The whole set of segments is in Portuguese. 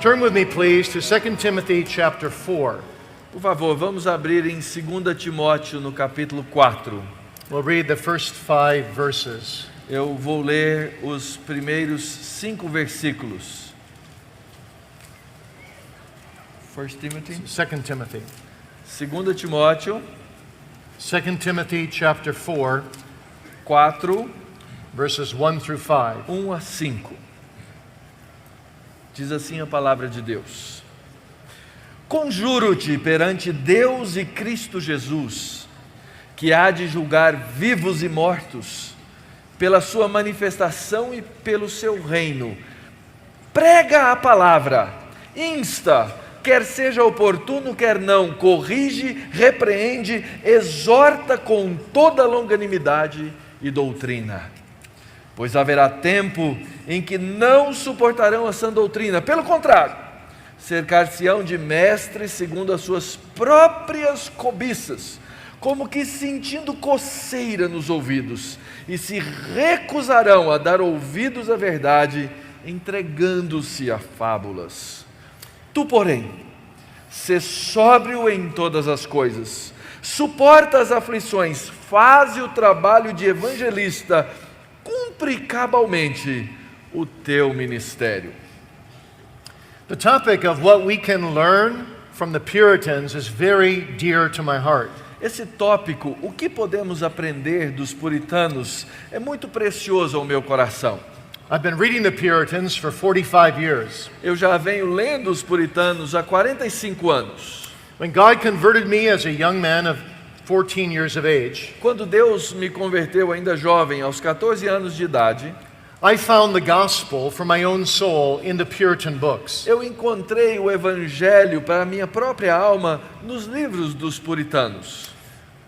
Turn with me, please, to 2 Timothy chapter 4. Por favor, vamos abrir em 2 Timóteo, no capítulo 4. We'll read the first 5 verses. Eu vou ler os primeiros 5 versículos. 1 Timothy? 2 Timothy. 2 Timóteo 2 Timothy chapter 4, 4, verses 1 through 5. 1 a 5. Diz assim a palavra de Deus: Conjuro-te perante Deus e Cristo Jesus, que há de julgar vivos e mortos, pela sua manifestação e pelo seu reino. Prega a palavra, insta, quer seja oportuno, quer não, corrige, repreende, exorta com toda longanimidade e doutrina. Pois haverá tempo em que não suportarão a sã doutrina, pelo contrário, cercar-se-ão de mestres segundo as suas próprias cobiças, como que sentindo coceira nos ouvidos, e se recusarão a dar ouvidos à verdade, entregando-se a fábulas. Tu, porém, sê sóbrio em todas as coisas, suporta as aflições, faze o trabalho de evangelista, cumpre cabalmente o teu ministério. The topic of what we can learn from the Puritans is very dear to my heart. Esse tópico, o que podemos aprender dos puritanos, é muito precioso ao meu coração. I've been reading the Puritans for 45 years. Eu já venho lendo os puritanos há 45 anos. When God converted me as a young man of 14 years of age, Quando Deus me converteu ainda jovem, aos 14 anos de idade, I found the gospel for my own soul in the Puritan books. eu encontrei o evangelho para a minha própria alma nos livros dos puritanos.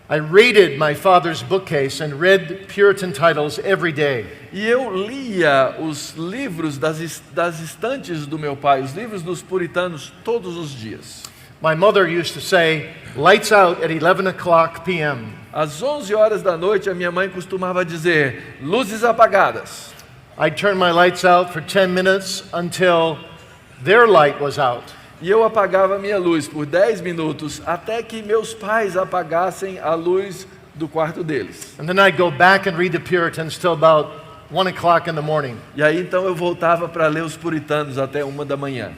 I raided my father's bookcase and read Puritan titles every day. E eu lia os livros das estantes do meu pai, os livros dos puritanos, todos os dias. My mother used to say, lights out at 11 o'clock p.m. Às 11 horas da noite, a minha mãe costumava dizer, luzes apagadas. I'd turn my lights out for 10 minutes until their light was out. E eu apagava a minha luz por 10 minutos, até que meus pais apagassem a luz do quarto deles. And then I'd go back and read the Puritans till about 1 o'clock in the morning. E aí então eu voltava para ler os puritanos até 1 da manhã.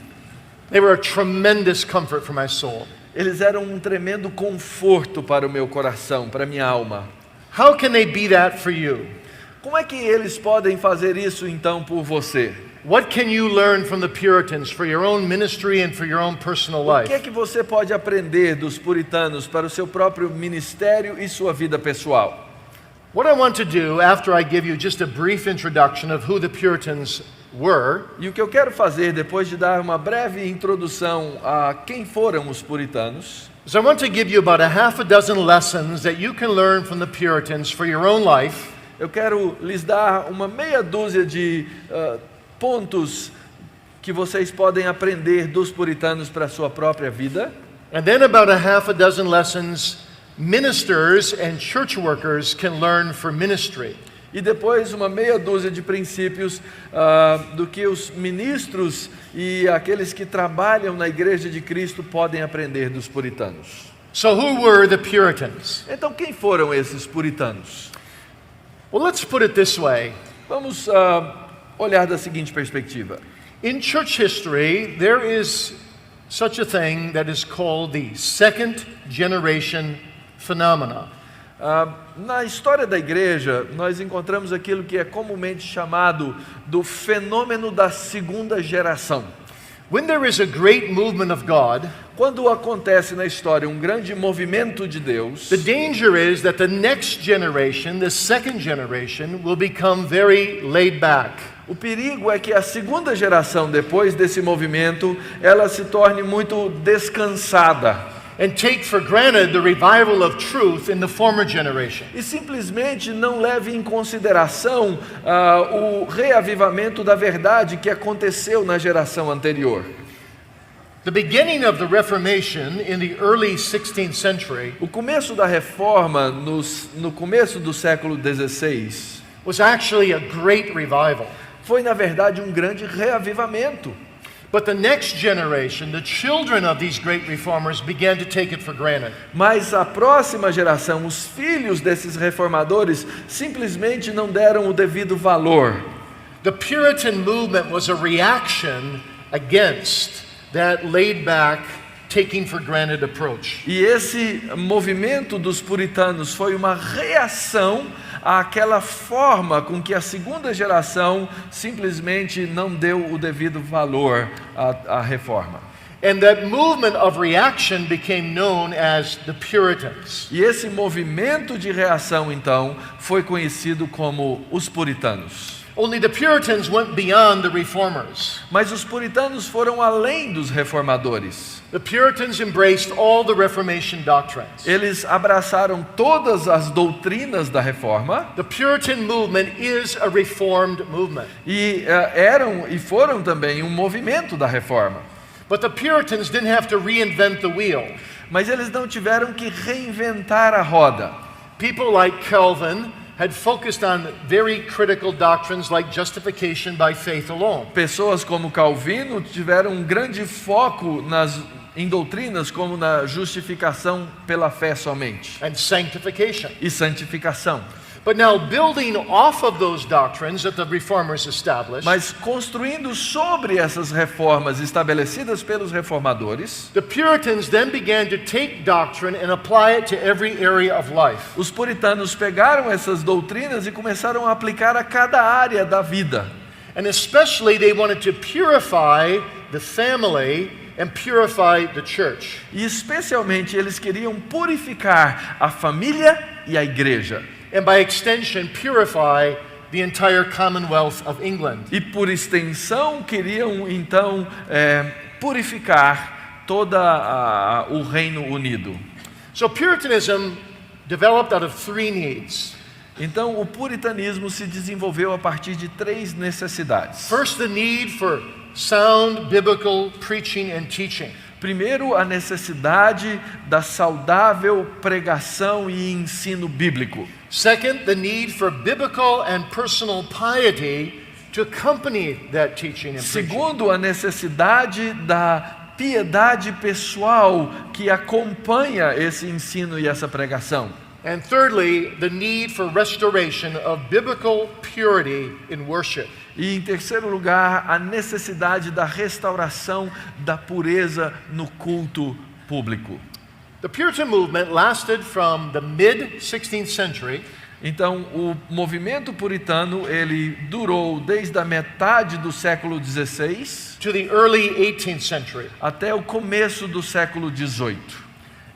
They were a tremendous comfort for my soul. Eles eram um tremendo conforto para o meu coração, para a minha alma. How can they be that for you? Como é que eles podem fazer isso então por você? What can you learn from the Puritans for your own ministry and for your own personal O que é life? que você pode aprender dos puritanos para o seu próprio ministério e sua vida pessoal? What I want to do after I give you just a brief introduction of who the Puritans were E o que eu quero fazer depois de dar uma breve introdução a quem foram os puritanos, is I want to give you about a half a dozen lessons that you can learn from the Puritans for your own life. eu quero lhes dar uma meia dúzia de pontos que vocês podem aprender dos puritanos para a sua própria vida. And then about a half a dozen lessons ministers and church workers can learn for ministry. E depois uma meia dúzia de princípios do que os ministros e aqueles que trabalham na igreja de Cristo podem aprender dos puritanos. So who were the Puritans? Então quem foram esses puritanos? Well, let's put it this way. Vamos olhar da seguinte perspectiva. In church history, there is such a thing that is called the second generation phenomena. Na história da igreja, nós encontramos aquilo que é comumente chamado do fenômeno da segunda geração. When there is a great movement of God, Quando acontece na história um grande movimento de Deus, the danger is that the next generation, the second generation, will become very laid back. o perigo é que a segunda geração, depois desse movimento, ela se torne muito descansada. And take for granted the revival of truth in the former generation. E simplesmente não leve em consideração o reavivamento da verdade que aconteceu na geração anterior. The beginning of the Reformation in the early 16th century O começo da reforma, no começo do século XVI, was actually a great revival. foi na verdade um grande reavivamento. But the next generation, the children of these great reformers, began to take it for granted. Mas a próxima geração, os filhos desses reformadores, simplesmente não deram o devido valor. The Puritan movement was a reaction against that laid-back, taking for granted approach. E esse movimento dos puritanos foi uma reação àquela forma com que a segunda geração simplesmente não deu o devido valor à reforma. And that movement of reaction became known as the Puritans. E esse movimento de reação, então, foi conhecido como os puritanos. Only the Puritans went beyond the reformers. Mas os puritanos foram além dos reformadores. The Puritans embraced all the Reformation doctrines. Eles abraçaram todas as doutrinas da reforma. The Puritan movement is a reformed movement. E foram também um movimento da reforma. But the Puritans didn't have to reinvent the wheel. Mas eles não tiveram que reinventar a roda. People like Calvin had focused on very critical doctrines like justification by faith alone. Pessoas como Calvino tiveram um grande foco em doutrinas como na justificação pela fé somente And sanctification. e santificação. But now, building off of those doctrines that the reformers established, Mas construindo sobre essas reformas estabelecidas pelos reformadores, the Puritans then began to take doctrine and apply it to every area of life. os puritanos pegaram essas doutrinas e começaram a aplicar a cada área da vida. And especially, they wanted to purify the family and purify the church. E especialmente eles queriam purificar a família e a igreja. And by extension, purify the entire Commonwealth of England. E por extensão queriam então purificar todo o Reino Unido. So Puritanism developed out of three needs. Então o puritanismo se desenvolveu a partir de três necessidades. First, the need for sound biblical preaching and teaching. Primeiro, a necessidade da saudável pregação e ensino bíblico. Second, the need for biblical and personal piety to accompany that teaching and preaching. Segundo, a necessidade da piedade pessoal que acompanha esse ensino e essa pregação. And thirdly, the need for restoration of biblical purity in worship. E em terceiro lugar, a necessidade da restauração da pureza no culto público. The Puritan movement lasted from the mid-16th century Então, o movimento puritano, ele durou desde a metade do século XVI to the early 18th century. até o começo do século XVIII.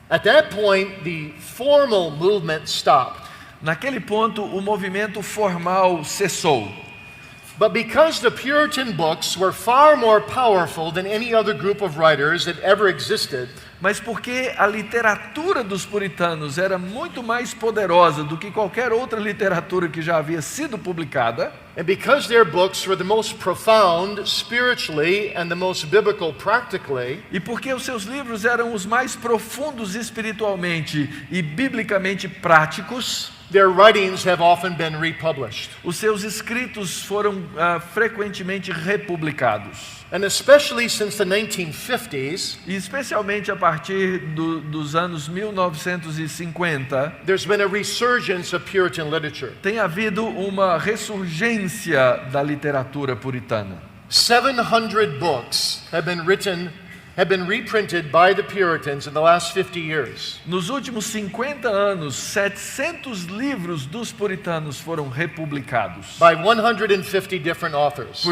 At that point, the formal movement stopped. Naquele ponto, o movimento formal cessou. But because the Puritan books were far more powerful than any other group of writers that ever existed, Mas porque a literatura dos puritanos era muito mais poderosa do que qualquer outra literatura que já havia sido publicada, and because their books were the most profound spiritually and the most biblical practically, e porque os seus livros eram os mais profundos espiritualmente e biblicamente práticos, their writings have often been republished. os seus escritos foram frequentemente republicados. And especially since the 1950s, E especialmente a partir dos anos 1950, there's been a resurgence of Puritan literature. tem havido uma ressurgência da literatura puritana. 700 books have been reprinted by the Puritans in the last 50 years. Nos últimos 50 anos, 700 livros dos puritanos foram republicados By 150 different authors.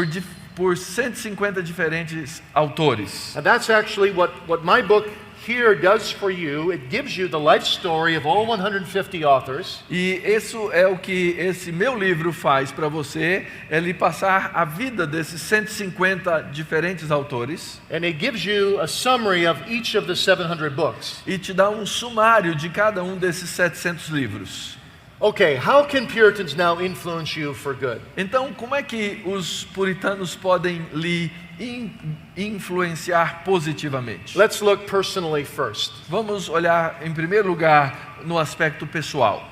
por 150 diferentes autores. And that's actually what my book here does for you. It gives you the life story of all 150 authors. E isso é o que esse meu livro faz para você, é lhe passar a vida desses 150 diferentes autores And it gives you a summary of each of the 700 books. e te dá um sumário de cada um desses 700 livros. Okay, how can Puritans now influence you for good? Então, como é que os puritanos podem lhe influenciar positivamente? Let's look personally first. Vamos olhar, em primeiro lugar, no aspecto pessoal.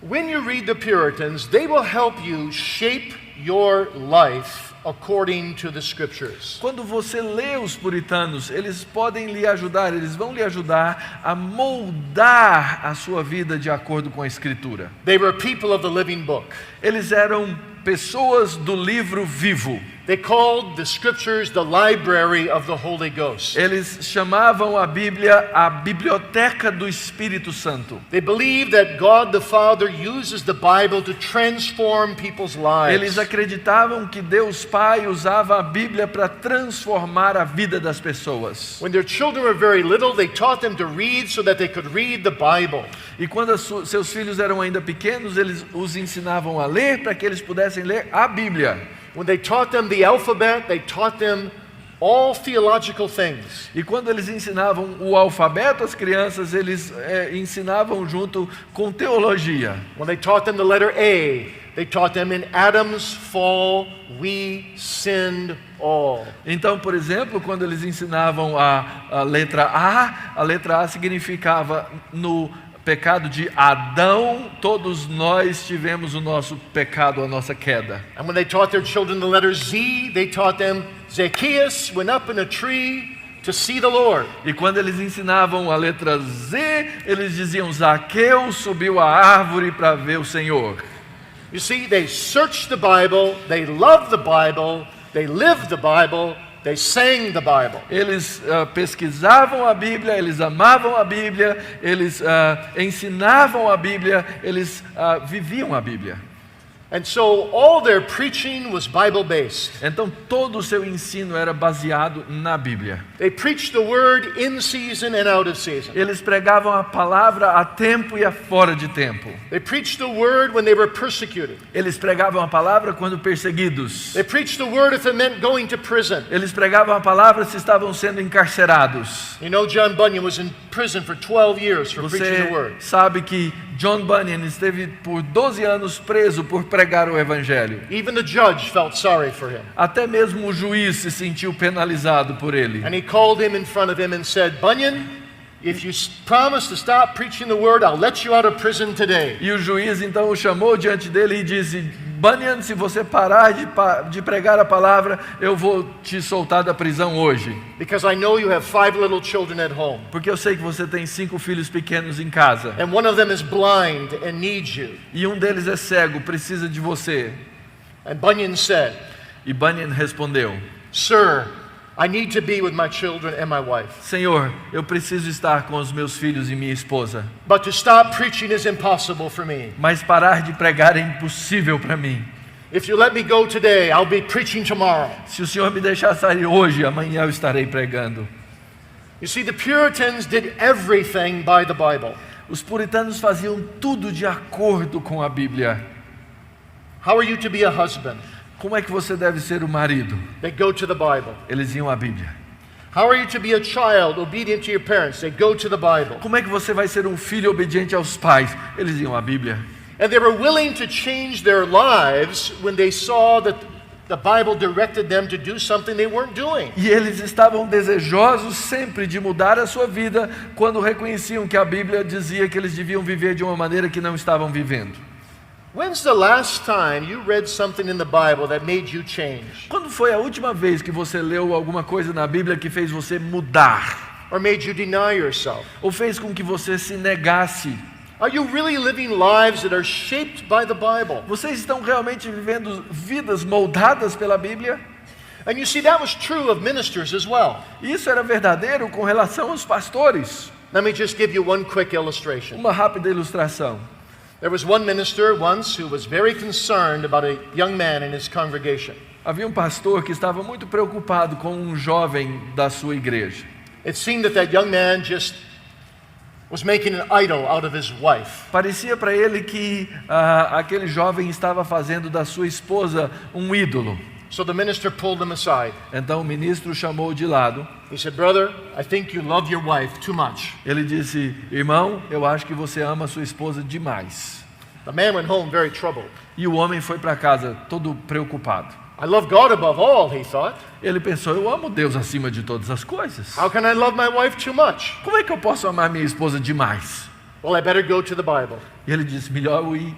When you read the Puritans, they will help you shape your life according to the Scriptures. Quando você lê os puritanos, eles podem lhe ajudar, eles vão lhe ajudar a moldar a sua vida de acordo com a Escritura. They were people of the living book. Eles eram pessoas do livro vivo. They called the Scriptures the library of the Holy Ghost. Eles chamavam a Bíblia a biblioteca do Espírito Santo. They believed that God the Father uses the Bible to transform people's lives. Eles acreditavam que Deus Pai usava a Bíblia para transformar a vida das pessoas. When their children were very little, they taught them to read so that they could read the Bible. E quando seus filhos eram ainda pequenos, eles os ensinavam a ler para que eles pudessem ler a Bíblia. When they taught them the alphabet, they taught them all theological things. E quando eles ensinavam o alfabeto às crianças, eles ensinavam junto com teologia. When they taught them the letter A, they taught them in Adam's fall we sinned all. Então, por exemplo, quando eles ensinavam a letra A significava no pecado de Adão, todos nós tivemos o nosso pecado, a nossa queda. And when they taught their children the letter Z, they taught them Zacchaeus went up in a tree to see the Lord. E quando eles ensinavam a letra Z, eles diziam Zaqueu subiu a árvore para ver o Senhor. You see, they searched the Bible, they loved the Bible, they lived the Bible, they sang the Bible. Eles pesquisavam a Bíblia, eles amavam a Bíblia, eles ensinavam a Bíblia, eles viviam a Bíblia. And so all their preaching was Bible-based. Então todo o seu ensino era baseado na Bíblia. They preached the word in season and out of season. Eles pregavam a palavra a tempo e a fora de tempo. They preached the word when they were persecuted. Eles pregavam a palavra quando perseguidos. They preached the word if it meant going to prison. Eles pregavam a palavra se estavam sendo encarcerados. You know, John Bunyan was in prison for 12 years for preaching the word. Você sabe que John Bunyan esteve por 12 anos preso por pregar o Evangelho. Even the judge felt sorry for him. Até mesmo o juiz se sentiu penalizado por ele. And he called him in front of him and said, Bunyan, if you promise to stop preaching the word, I'll let you out of prison today. E o juiz então o chamou diante dele e disse: Bunyan, se você parar de pregar a palavra, eu vou te soltar da prisão hoje. Because I know you have 5 little children at home. Porque eu sei que você tem 5 filhos pequenos em casa. And one of them is blind and needs you. E um deles é cego, precisa de você. And Bunyan said, E Bunyan respondeu: Sir, I need to be with my children and my wife. Senhor, eu preciso estar com os meus filhos e minha esposa. But to stop preaching is impossible for me. Mas parar de pregar é impossível para mim. If you let me go today, I'll be preaching tomorrow. Se o Senhor me deixar sair hoje, amanhã eu estarei pregando. You see, the Puritans did everything by the Bible. Os puritanos faziam tudo de acordo com a Bíblia. How are you to be a husband? Como é que você deve ser o marido? They go to the Bible. Eles iam à Bíblia. How are you to be a child obedient to your parents? They go to the Bible. Como é que você vai ser um filho obediente aos pais? Eles iam à Bíblia. And they were willing to change their lives when they saw that the Bible directed them to do something they weren't doing. E eles estavam desejosos sempre de mudar a sua vida quando reconheciam que a Bíblia dizia que eles deviam viver de uma maneira que não estavam vivendo. When's the last time you read something in the Bible that made you change? Quando foi a última vez que você leu alguma coisa na Bíblia que fez você mudar? Or made you deny yourself? Ou fez com que você se negasse? Are you really living lives that are shaped by the Bible? Vocês estão realmente vivendo vidas moldadas pela Bíblia? And you see, that was true of ministers as well. Isso era verdadeiro com relação aos pastores. Let me just give you one quick illustration. Uma rápida ilustração. There was one minister once who was very concerned about a young man in his congregation. Havia um pastor que estava muito preocupado com um jovem da sua igreja. It seemed that young man just was making an idol out of his wife. Parecia para ele que aquele jovem estava fazendo da sua esposa um ídolo. So the minister pulled him aside. Então o ministro chamou de lado. He said, "Brother, I think you love your wife too much." Ele disse: irmão, eu acho que você ama a sua esposa demais. The man went home very troubled. E o homem foi para casa todo preocupado. I love God above all, he thought. Ele pensou: eu amo Deus acima de todas as coisas. How can I love my wife too much? Como é que eu posso amar minha esposa demais? Well, I better go to the Bible. E ele disse: melhor eu ir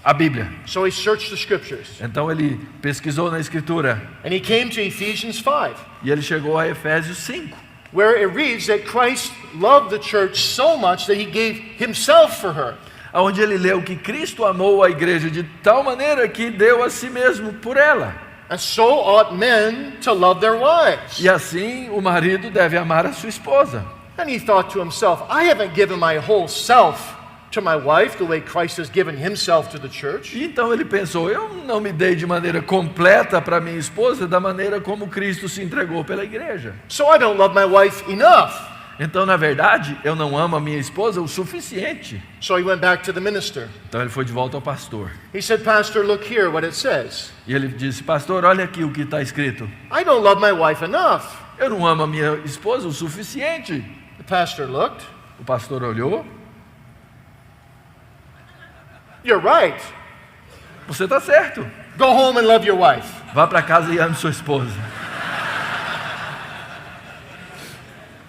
A Bíblia. So he searched the scriptures. Então ele pesquisou na Escritura And he came to Ephesians 5, e ele chegou a Efésios 5, where it reads that Christ loved the church so much that he gave himself for her. onde ele leu que Cristo amou a igreja de tal maneira que deu a si mesmo por ela. And so ought men to love their wives. E assim o marido deve amar a sua esposa. And he thought to himself, I haven't given my whole self to my wife the way Christ has given himself to the church. E então ele pensou, eu não me dei de maneira completa para minha esposa da maneira como Cristo se entregou pela igreja. So I don't love my wife enough. Então, na verdade, eu não amo a minha esposa o suficiente. So he went back to the minister. Então ele foi de volta ao pastor. He said, Pastor, look here what it says. E ele disse, pastor, olha aqui o que está escrito. I don't love my wife enough. Eu não amo a minha esposa o suficiente. The pastor looked. O pastor olhou. You're right. Você está certo. Go home and love your wife. Vá para casa e ame sua esposa.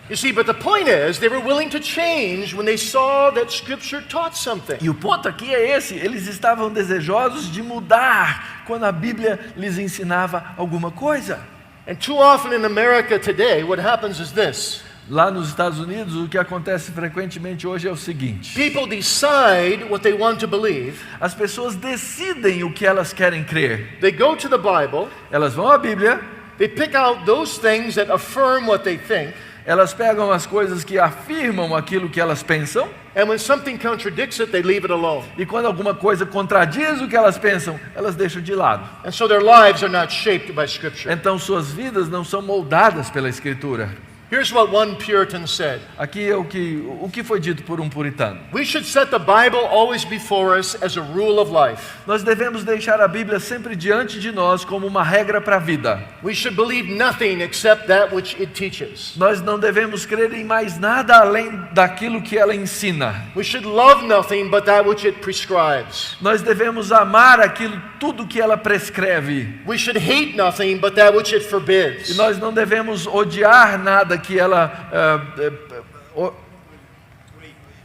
You see, but the point is, they were willing to change when they saw that Scripture taught something. E o ponto aqui é esse, eles estavam desejosos de mudar quando a Bíblia lhes ensinava alguma coisa. And too often in America today, what happens is this. Lá nos Estados Unidos, o que acontece frequentemente hoje é o seguinte: People decide what they want to believe. as pessoas decidem o que elas querem crer. They go to the Bible. Elas vão à Bíblia, They pick out those things that affirm what they think. elas pegam as coisas que afirmam aquilo que elas pensam, And when something contradicts it, they leave it alone. e quando alguma coisa contradiz o que elas pensam, elas deixam de lado. And so their lives are not shaped by Scripture. Então suas vidas não são moldadas pela Escritura. Here's what one Puritan said. Aqui é o que foi dito por um puritano. We should set the Bible always before us as a rule of life. Nós devemos deixar a Bíblia sempre diante de nós como uma regra para a vida. We should believe nothing except that which it teaches. Nós não devemos crer em mais nada além daquilo que ela ensina. We should love nothing but that which it prescribes. Nós devemos amar aquilo, tudo que ela prescreve. We should hate nothing but that which it E forbids. nós não devemos odiar nada que ela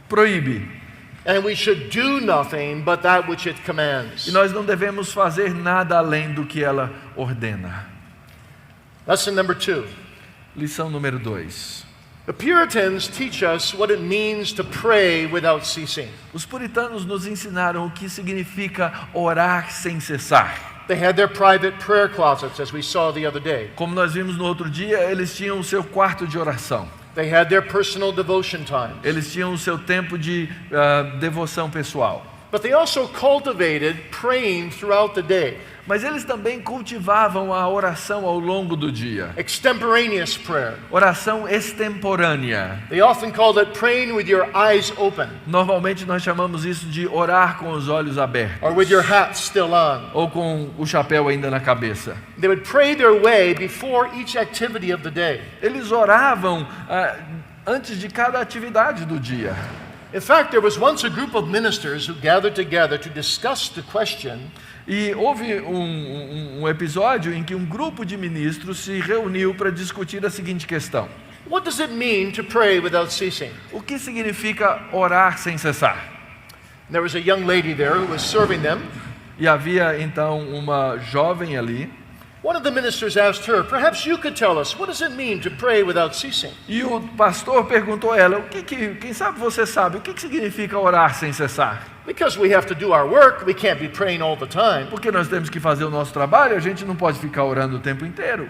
proíbe. And we should do nothing but that which it commands. E nós não devemos fazer nada além do que ela ordena. Lesson number 2. Lição número 2. The Puritans teach us what it means to pray without ceasing. Os puritanos nos ensinaram o que significa orar sem cessar. They had their private prayer closets, as we saw the other day. Como nós vimos no outro dia, eles tinham o seu quarto de oração. They had their personal devotion times. Eles tinham o seu tempo de devoção pessoal. But they also cultivated praying throughout the day. Mas eles também cultivavam a oração ao longo do dia. Extemporaneous prayer. Oração extemporânea. They often called it praying with your eyes open Normalmente nós chamamos isso de orar com os olhos abertos. or with your hat still on. Ou com o chapéu ainda na cabeça. They would pray their way before each activity of the day. Eles oravam antes de cada atividade do dia. In fact, there was once a group of ministers who gathered together to discuss the question, E houve um episódio em que um grupo de ministros se reuniu para discutir a seguinte questão: what does it mean to pray without ceasing? o que significa orar sem cessar? There was a young lady there who was serving them. E havia então uma jovem ali. One of the ministers asked her, perhaps you could tell us, what does it mean to pray without ceasing? E o pastor perguntou a ela: quem sabe você sabe, o que significa orar sem cessar? Because we have to do our work, we can't be praying all the time. Porque nós temos que fazer o nosso trabalho, a gente não pode ficar orando o tempo inteiro.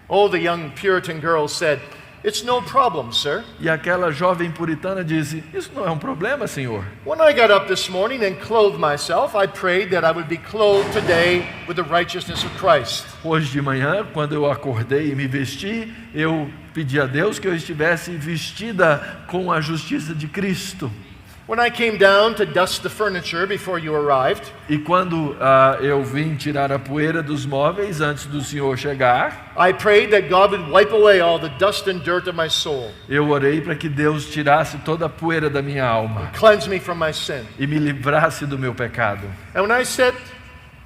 Oh, the young Puritan girl said, it's no problem, sir. E aquela jovem puritana disse: isso não é um problema, senhor. When I got up this morning and clothed myself, I prayed that I would be clothed today with the righteousness of Christ. Hoje de manhã, quando eu acordei e me vesti, eu pedi a Deus que eu estivesse vestida com a justiça de Cristo. When I came down to dust the furniture before you arrived, E quando eu vim tirar a poeira dos móveis antes do senhor chegar, I prayed that God would wipe away all the dust and dirt of my soul, eu orei para que Deus tirasse toda a poeira da minha alma cleanse me from my sin. e me livrasse do meu pecado. And when I set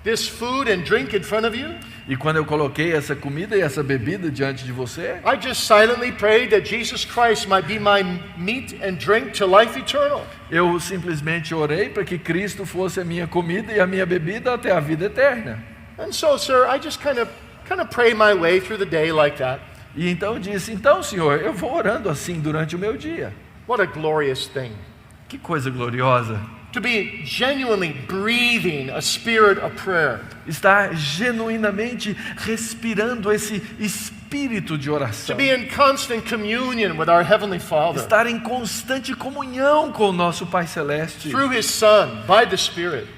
this food and drink in front of you, E quando eu coloquei essa comida e essa bebida diante de você, I just silently prayed that Jesus Christ might be my meat and drink to life eternal. eu simplesmente orei para que Cristo fosse a minha comida e a minha bebida até a vida eterna. And so, sir, I just kind of pray my way through the day like that. E então eu disse, então Senhor, eu vou orando assim durante o meu dia. What a glorious thing. Que coisa gloriosa. To be genuinely breathing a spirit of prayer. Estar genuinamente respirando esse espírito de To oração. be in constant communion with our Heavenly Father. Estar em constante comunhão com o nosso Pai Celeste. Through His Son, by the Spirit.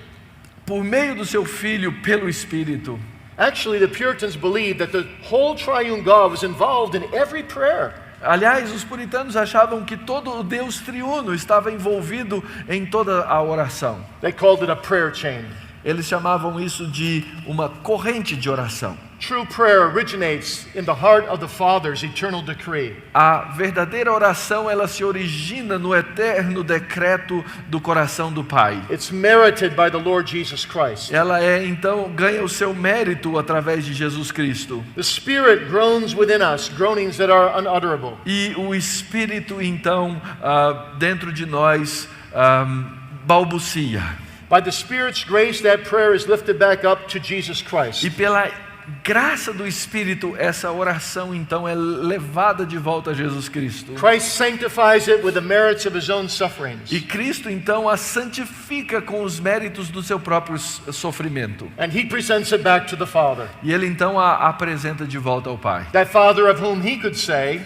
Por meio do seu Filho, pelo Espírito. Actually, the Puritans believed that the whole triune God was involved in every prayer. Aliás, os puritanos achavam que todo o Deus triuno estava envolvido em toda a oração. They called it a prayer chain. Eles chamavam isso de uma corrente de oração. True prayer originates in the heart of the Father's eternal decree. A verdadeira oração, ela se origina no eterno decreto do coração do Pai. It's merited by the Lord Jesus Christ. Ela então ganha o seu mérito através de Jesus Cristo. The Spirit groans within us, groanings that are unutterable. E o Espírito então dentro de nós balbucia. By the Spirit's grace, that prayer is lifted back up to Jesus Christ. E pela graça do Espírito, essa oração então é levada de volta a Jesus Cristo. Christ sanctifies it with the merits of His own sufferings. E Cristo então a santifica com os méritos do seu próprio sofrimento. And He presents it back to the Father. E ele então a apresenta de volta ao Pai. That Father of whom He could say,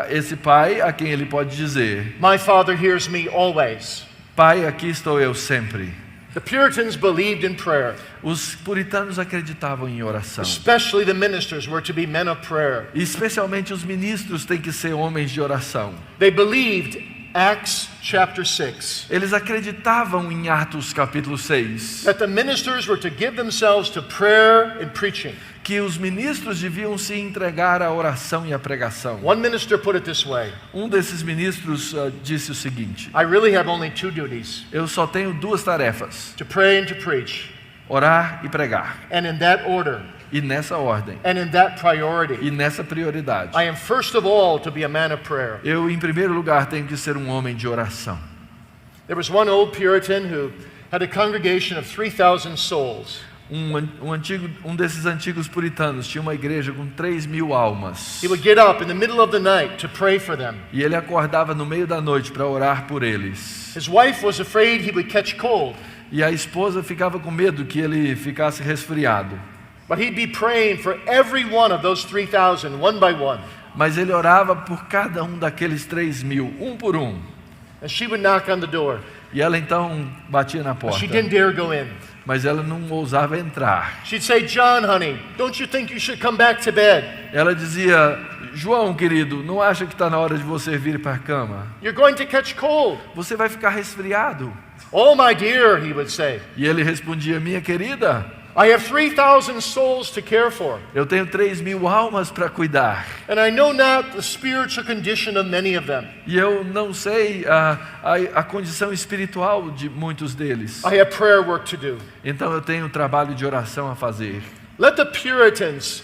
Esse Pai a quem ele pode dizer: my Father hears me always. Pai, aqui estou eu sempre. The Puritans believed in prayer. Os puritanos acreditavam em oração. Especially the ministers were to be men of prayer. E especialmente os ministros têm que ser homens de oração. They believed Acts chapter 6. Eles acreditavam em Atos capítulo 6. That the ministers were to give themselves to prayer and preaching. Que os ministros deviam se entregar à oração e à pregação. One minister put it this way. Um desses ministros disse o seguinte: I really have only two duties. eu só tenho duas tarefas: To pray and to preach. orar e pregar. And in that order. E nessa ordem. And in that priority. E nessa prioridade. I am first of all to be a man of prayer. Eu, em primeiro lugar, tenho que ser um homem de oração. There was one old Puritan who had a congregation of 3,000 souls. Um desses antigos puritanos tinha uma igreja com 3.000 almas. He would get up in the middle of the night to pray for them. E ele acordava no meio da noite para orar por eles. His wife was afraid he would catch cold. E a esposa ficava com medo que ele ficasse resfriado. But he'd be praying for every one of those 3,000, one by one. Mas ele orava por cada um daqueles 3.000, um por um. And she would knock on the door. E ela então batia na porta. She didn't dare go in. Mas ela não ousava entrar. She'd say, John, honey, don't you think you should come back to bed? Ela dizia: João, querido, não acha que está na hora de você vir para a cama? You're going to catch cold. Você vai ficar resfriado. Oh, my dear, he would say. E ele respondia: minha querida, I have 3,000 souls to care for. eu tenho 3.000 almas para cuidar. And I know not the spiritual condition of many of them. E eu não sei a condição espiritual de muitos deles. I have prayer work to do. Então eu tenho trabalho de oração a fazer. Let the Puritans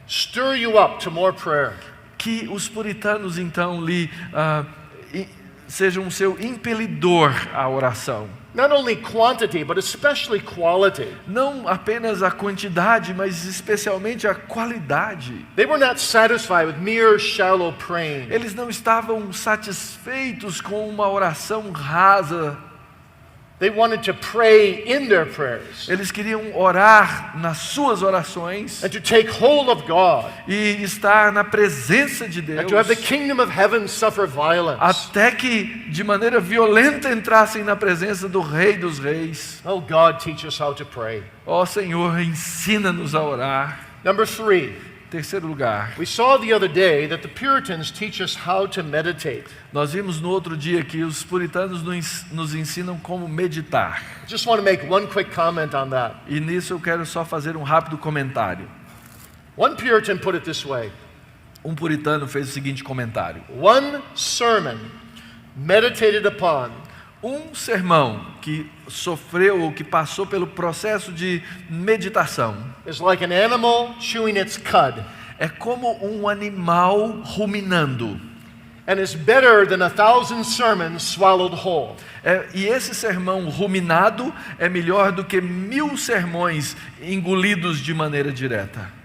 stir you up to more prayer. Que os puritanos então sejam o seu impelidor à oração. Not only quantity, but especially quality. Não apenas a quantidade, mas especialmente a qualidade. They were not satisfied with mere shallow praying. Eles não estavam satisfeitos com uma oração rasa. They wanted to pray in their prayers. Eles queriam orar nas suas orações And to take hold of God. e estar na presença de Deus. And to have the kingdom of heaven suffer violence. Até que de maneira violenta entrassem na presença do Rei dos Reis. Oh, God, teach us how to pray. Ó Senhor, ensina-nos a orar. Number 3. Terceiro lugar, We saw the other day that the Puritans teach us how to meditate. nós vimos no outro dia que os puritanos nos ensinam como meditar. I just want to make one quick comment on that. E nisso eu quero só fazer um rápido comentário. One Puritan put it this way. Um puritano fez o seguinte comentário: One sermon meditated upon Um sermão que sofreu ou que passou pelo processo de meditação is like an animal chewing its cud, é como um animal ruminando. and is better than 1,000 sermons swallowed whole. E esse sermão ruminado é melhor do que 1000 sermões engolidos de maneira direta.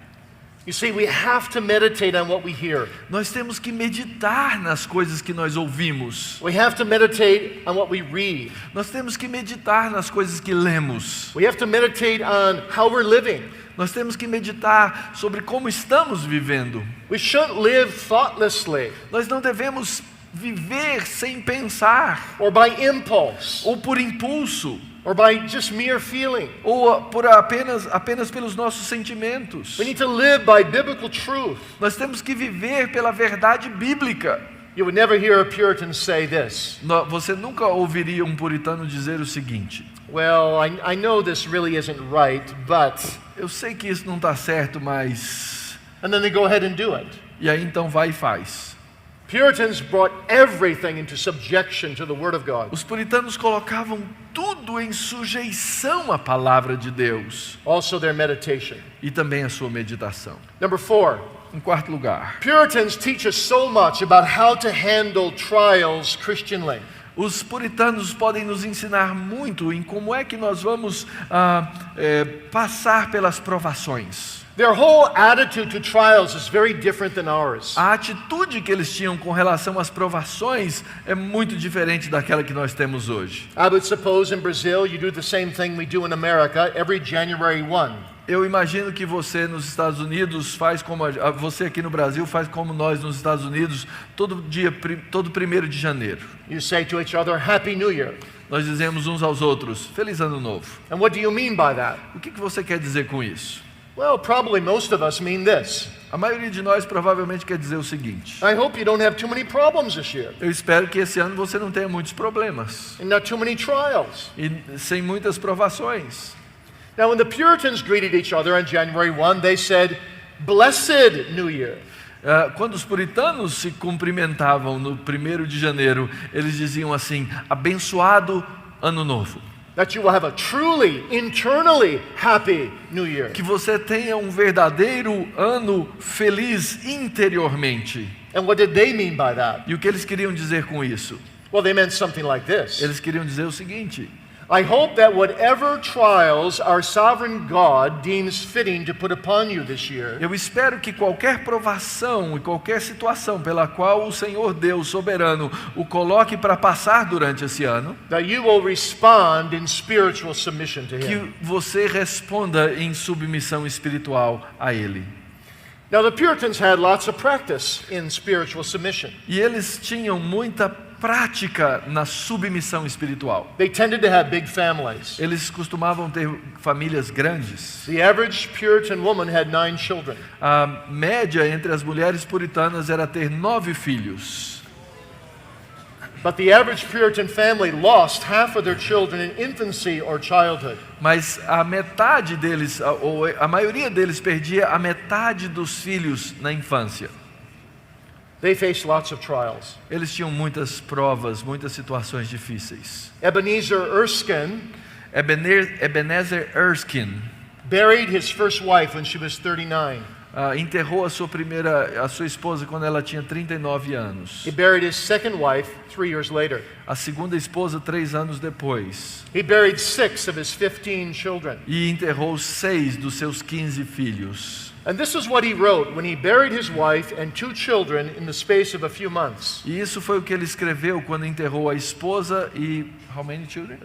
You see, we have to meditate on what we hear. Nós temos que meditar nas coisas que nós ouvimos. We have to meditate on what we read. Nós temos que meditar nas coisas que lemos. We have to meditate on how we're living. Nós temos que meditar sobre como estamos vivendo. We shouldn't live thoughtlessly Nós não devemos viver sem pensar, or by impulse ou por impulso, or by just mere feeling. ou por apenas pelos nossos sentimentos. We need to live by biblical truth. Nós temos que viver pela verdade bíblica. You would never hear a Puritan say this. Você nunca ouviria um puritano dizer o seguinte: Well, I know this really isn't right, but... eu sei que isso não está certo, mas... And then they go ahead and do it. E aí então vai e faz. Puritans brought everything into subjection to the Word of God. Os puritanos colocavam tudo em sujeição à palavra de Deus. Also their meditation. E também a sua meditação. Number 4. Em quarto lugar, Puritans teach us so much about how to handle trials Christianly. os puritanos podem nos ensinar muito em como é que nós vamos passar pelas provações. Their whole attitude to trials is very different than ours. A atitude que eles tinham com relação às provações é muito diferente daquela que nós temos hoje. I would suppose in Brazil you do the same thing we do in America every January 1. Eu imagino que você nos Estados Unidos faz como você aqui no Brasil faz como nós nos Estados Unidos todo 1º de janeiro. You say to each other, Happy New Year. Nós dizemos uns aos outros, Feliz Ano Novo. And what do you mean by that? O que você quer dizer com isso? Well, probably most of us mean this. A maioria de nós provavelmente quer dizer o seguinte: I hope you don't have too many problems this year. eu espero que esse ano você não tenha muitos problemas And not too many trials. e sem muitas provações. Now, when the Puritans greeted each other on January 1, they said, Blessed New Year. Quando os puritanos se cumprimentavam no 1º de janeiro, eles diziam assim: abençoado Ano Novo. That you will have a truly, internally happy New Year. Que você tenha um verdadeiro ano feliz interiormente. And what did they mean by that? E o que eles queriam dizer com isso? Well, they meant something like this. Eles queriam dizer o seguinte: I hope that whatever trials our sovereign God deems fitting to put upon you this year, eu espero que qualquer provação e qualquer situação pela qual o Senhor Deus soberano o coloque para passar durante esse ano, that you will respond in spiritual submission to Him. que você responda em submissão espiritual a Ele. Now, the Puritans had lots of practice in spiritual submission. E eles tinham muita prática na submissão espiritual. They tended to have big families. Eles costumavam ter famílias grandes. The average Puritan woman had 9 children. A média entre as mulheres puritanas era ter 9 filhos. But the average Puritan family lost half of their children in infancy or childhood. Mas a metade deles, ou a maioria deles, perdia a metade dos filhos na infância. They faced lots of trials. Eles tinham muitas provas, muitas situações difíceis. Ebenezer Erskine buried his first wife when she was 39. enterrou a sua esposa quando ela tinha 39 anos. He buried his second wife 3 years later. A segunda esposa 3 anos depois. He buried 6 of his 15 children. E enterrou 6 dos seus 15 filhos. And this is what he wrote when he buried his wife and 2 children in the space of a few months. E isso foi o que ele escreveu quando enterrou a esposa e how many children?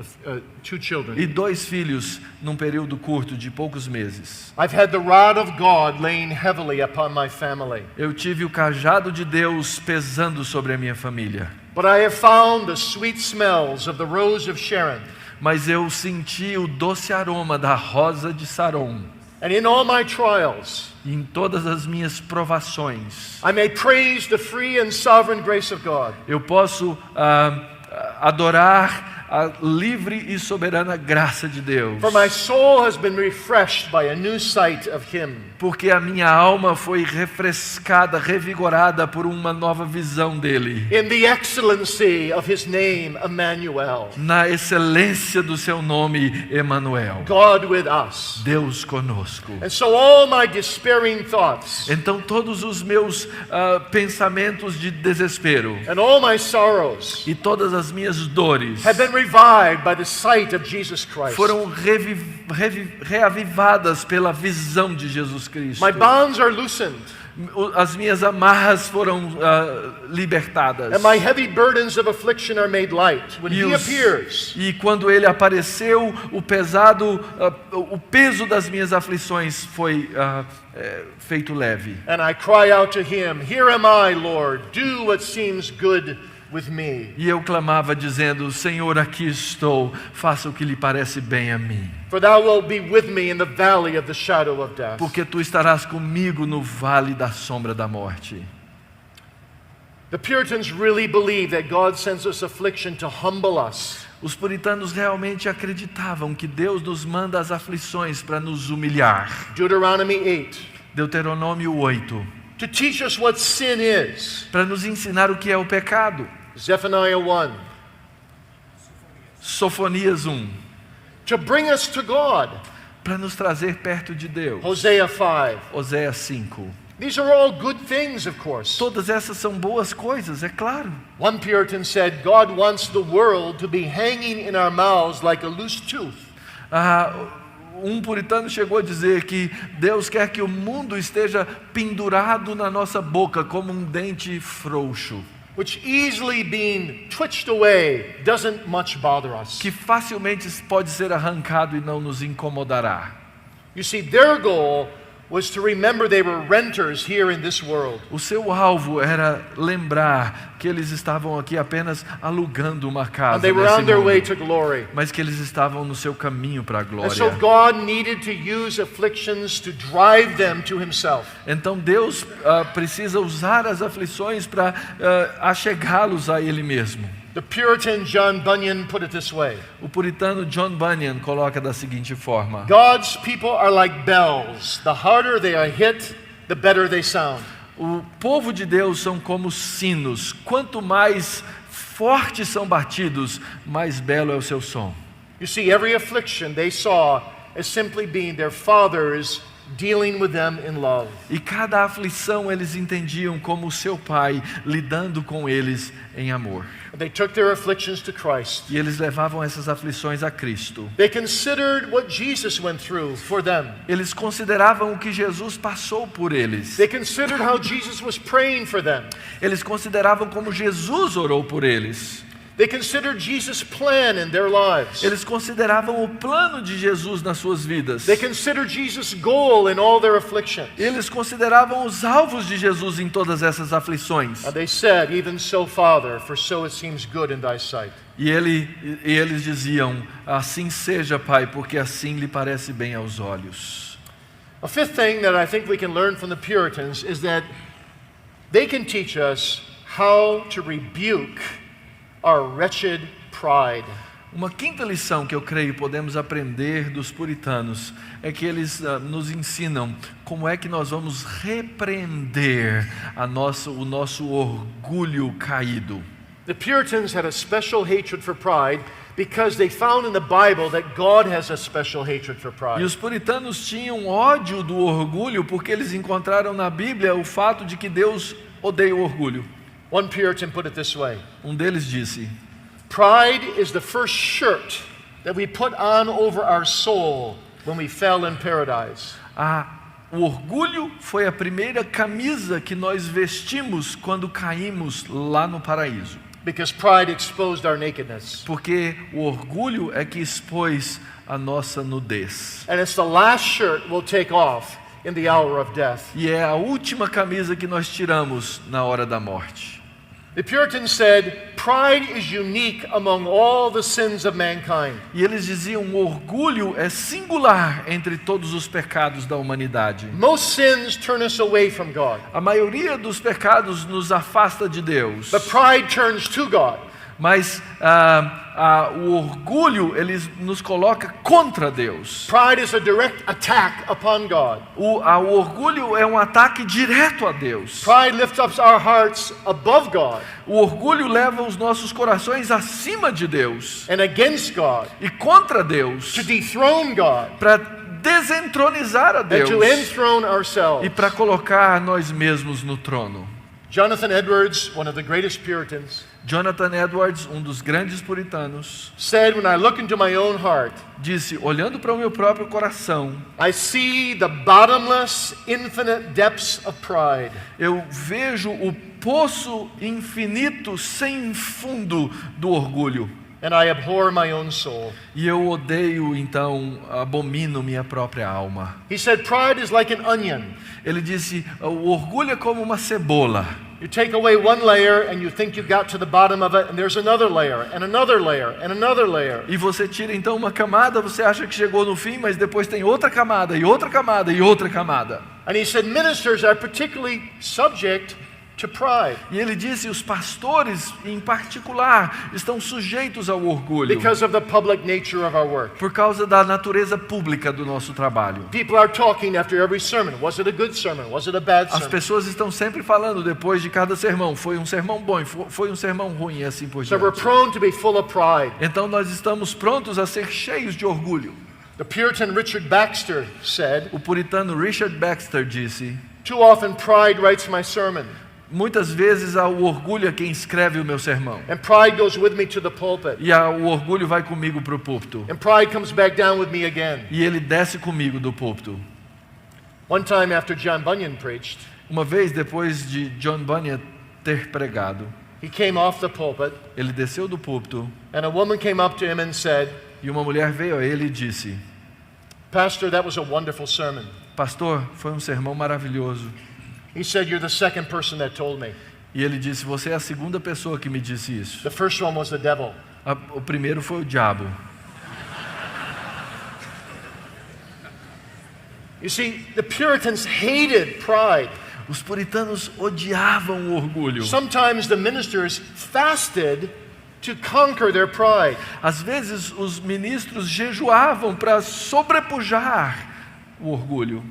2 children. E 2 filhos num período curto de poucos meses. I've had the rod of God laying heavily upon my family. Eu tive o cajado de Deus pesando sobre a minha família. But I have found the sweet smells of the rose of Sharon. Mas eu senti o doce aroma da rosa de Saron. And in all my trials, E em todas as minhas provações, I may praise the free and sovereign grace of God. eu posso adorar a livre e soberana graça de Deus. For my soul has been refreshed by a new sight of Him. porque a minha alma foi refrescada, revigorada por uma nova visão dele. In the excellency of his name, Emmanuel. Na excelência do seu nome, Emanuel. God with us. Deus conosco. And so all my despairing thoughts Então todos os meus pensamentos de desespero and all my sorrows e todas as minhas dores have been revived by the sight of Jesus Christ. foram reavivadas pela visão de Jesus Cristo. My bonds are loosened, As minhas amarras foram libertadas. and my heavy burdens of affliction are made light. When he appears, E quando ele apareceu, o peso das minhas aflições foi feito leve. and I cry out to him, "Here am I, Lord. Do what seems good with me." E eu clamava dizendo: Senhor, aqui estou, faça o que lhe parece bem a mim. For thou wilt be with me in the valley of the shadow of death. Porque tu estarás comigo no vale da sombra da morte. The Puritans really believe that God sends us affliction to humble us. Os puritanos realmente acreditavam que Deus nos manda as aflições para nos humilhar. Deuteronomy 8. Deuteronômio 8. To teach us what sin is. Para nos ensinar o que é o pecado. Zephaniah 1. Sofonias 1. To bring us to God. Para nos trazer perto de Deus. Hosea 5. Oséias 5. These are all good things, of course. Todas essas são boas coisas, é claro. One Puritan said, God wants the world to be hanging in our mouths like a loose tooth. Um puritano chegou a dizer que Deus quer que o mundo esteja pendurado na nossa boca como um dente frouxo, Which easily being twitched away doesn't much bother us. que facilmente pode ser arrancado e não nos incomodará. You see, their goal was to remember they were renters here in this world. O seu alvo era lembrar que eles estavam aqui apenas alugando uma And casa they were nesse on their way mundo, to glory. mas que eles estavam no seu caminho para a And so glória. God needed to use afflictions to drive them to himself. Então Deus precisa usar as aflições para achegá-los a Ele mesmo. The Puritan John Bunyan put it this way. O puritano John Bunyan coloca da seguinte forma: God's people are like bells. The harder they are hit, the better they sound. o povo de Deus são como sinos. Quanto mais fortes são batidos, mais belo é o seu som. You see, every affliction they saw as simply being their fathers dealing with them in love. E cada aflição eles entendiam como o seu pai lidando com eles em amor. They took their afflictions to Christ. E eles levavam essas aflições a Cristo. They considered what Jesus went through for them. Eles consideravam o que Jesus passou por eles. They considered how Jesus was praying for them. Eles consideravam como Jesus orou por eles. They considered Jesus' plan in their lives. Eles consideravam o plano de Jesus nas suas vidas. They considered Jesus' goal in all their afflictions. Eles consideravam os alvos de Jesus em todas essas aflições. And they said, "Even so, Father, for so it seems good in thy sight." E eles diziam: assim seja, Pai, porque assim lhe parece bem aos olhos. A fifth thing that I think we can learn from the Puritans is that they can teach us how to rebuke our wretched pride. Uma quinta lição que eu creio podemos aprender dos puritanos é que eles nos ensinam como é que nós vamos repreender o nosso orgulho caído. The Puritans had a special hatred for pride because they found in the Bible that God has a special hatred for E pride. os puritanos tinham ódio do orgulho porque eles encontraram na Bíblia o fato de que Deus odeia o orgulho. One Puritan put it this way: Um deles disse: pride is the first shirt that we put on over our soul when we fell in paradise. o orgulho foi a primeira camisa que nós vestimos quando caímos lá no paraíso. Because pride exposed our nakedness. Porque o orgulho é que expôs a nossa nudez. And it's the last shirt we'll take off in the hour of death. E é a última camisa que nós tiramos na hora da morte. The Puritans said, pride is unique among all the sins of mankind. E eles diziam: o orgulho é singular entre todos os pecados da humanidade. Most sins turn us away from God. A maioria dos pecados nos afasta de Deus. But pride turns to God. Mas o orgulho, ele nos coloca contra Deus. Pride is a direct attack upon God. O orgulho é um ataque direto a Deus. Pride lifts up our hearts above God O orgulho leva os nossos corações acima de Deus and against God, e contra Deus, to dethrone God para desentronizar a and Deus to enthrone e ourselves. para colocar nós mesmos no trono. Jonathan Edwards, one of the greatest Puritans, Jonathan Edwards, um dos grandes puritanos, said, "When I look into my own heart, disse: olhando para o meu próprio coração, I see the bottomless, infinite depths of pride. eu vejo o poço infinito sem fundo do orgulho. And I abhor my own soul." E eu odeio, então, abomino minha própria alma. He said, "Pride is like an onion. Ele disse: o orgulho é como uma cebola. You take away one layer and you think you got to the bottom of it, and there's another layer, and another layer, and another layer. E você tira então uma camada, você acha que chegou no fim, mas depois tem outra camada, e outra camada, e outra camada. And he said, ministers are particularly subject to pride E ele disse: os pastores, em particular, estão sujeitos ao orgulho because of the public nature of our work. por causa da natureza pública do nosso trabalho. People are talking after every sermon. Was it a good sermon? Was it a bad As sermon? pessoas estão sempre falando depois de cada sermão: foi um sermão bom, foi um sermão ruim, e assim por So we're diante. prone to be full of pride. Então nós estamos prontos a ser cheios de orgulho. The Puritan Richard Baxter said, O puritano Richard Baxter disse: "Too often pride writes my sermon, muitas vezes o orgulho é quem escreve o meu sermão. and pride goes with me to the pulpit, E o orgulho vai comigo para o púlpito. and pride comes back down with me again." E ele desce comigo do púlpito. One time after John Bunyan preached, Uma vez depois de John Bunyan ter pregado, he came off the pulpit, ele desceu do púlpito and a woman came up to him and said, e uma mulher veio a ele e disse: "Pastor, that was a wonderful sermon." pastor, foi um sermão maravilhoso. He said, "You're the second person that told me. E ele disse: você é a segunda pessoa que me disse isso. The first one was the devil." O primeiro foi o diabo. You see, the Puritans hated pride. Os puritanos odiavam o orgulho. Sometimes the ministers fasted to conquer their pride. Às vezes os ministros jejuavam para sobrepujar o orgulho.